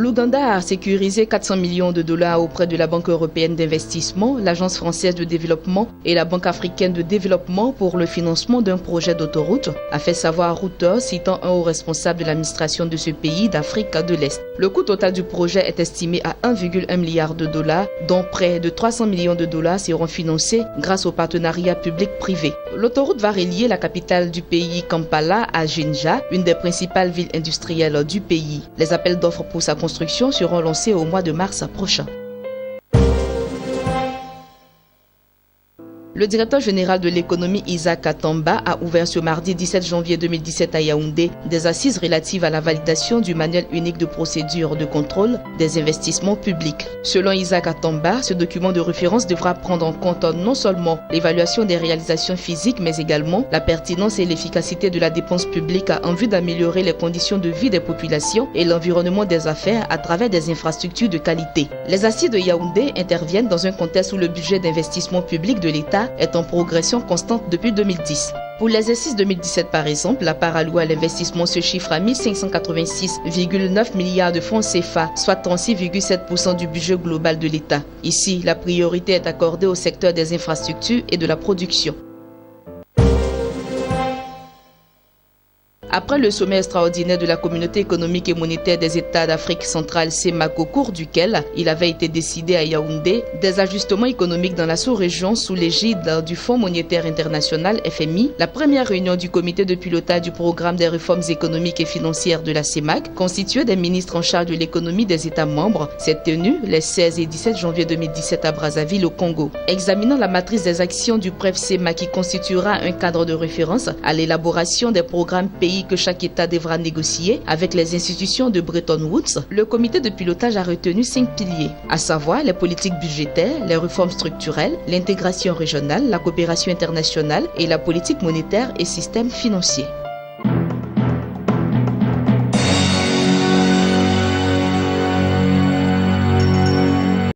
L'Ouganda a sécurisé 400 millions de dollars auprès de la Banque européenne d'investissement, l'Agence française de développement et la Banque africaine de développement pour le financement d'un projet d'autoroute, a fait savoir Reuters, citant un haut responsable de l'administration de ce pays d'Afrique de l'Est. Le coût total du projet est estimé à 1,1 milliard de dollars, dont près de 300 millions de dollars seront financés grâce au partenariat public-privé. L'autoroute va relier la capitale du pays, Kampala, à Jinja, une des principales villes industrielles du pays. Les appels d'offres pour sa construction seront lancés au mois de mars prochain. Le directeur général de l'économie Isaac Atamba a ouvert ce mardi 17 janvier 2017 à Yaoundé des assises relatives à la validation du manuel unique de procédure de contrôle des investissements publics. Selon Isaac Atamba, ce document de référence devra prendre en compte non seulement l'évaluation des réalisations physiques, mais également la pertinence et l'efficacité de la dépense publique en vue d'améliorer les conditions de vie des populations et l'environnement des affaires à travers des infrastructures de qualité. Les assises de Yaoundé interviennent dans un contexte où le budget d'investissement public de l'État est en progression constante depuis 2010. Pour l'exercice 2017 par exemple, la part allouée à l'investissement se chiffre à 1586,9 milliards de francs CFA, soit 36,7% du budget global de l'État. Ici, la priorité est accordée au secteur des infrastructures et de la production. Après le sommet extraordinaire de la Communauté économique et monétaire des États d'Afrique centrale CEMAC, au cours duquel il avait été décidé à Yaoundé des ajustements économiques dans la sous-région sous l'égide du Fonds monétaire international FMI, la première réunion du comité de pilotage du programme des réformes économiques et financières de la CEMAC, constituée des ministres en charge de l'économie des États membres, s'est tenue les 16 et 17 janvier 2017 à Brazzaville au Congo. Examinant la matrice des actions du PREF CEMAC qui constituera un cadre de référence à l'élaboration des programmes pays que chaque État devra négocier avec les institutions de Bretton Woods, le comité de pilotage a retenu 5 piliers, à savoir les politiques budgétaires, les réformes structurelles, l'intégration régionale, la coopération internationale et la politique monétaire et système financier.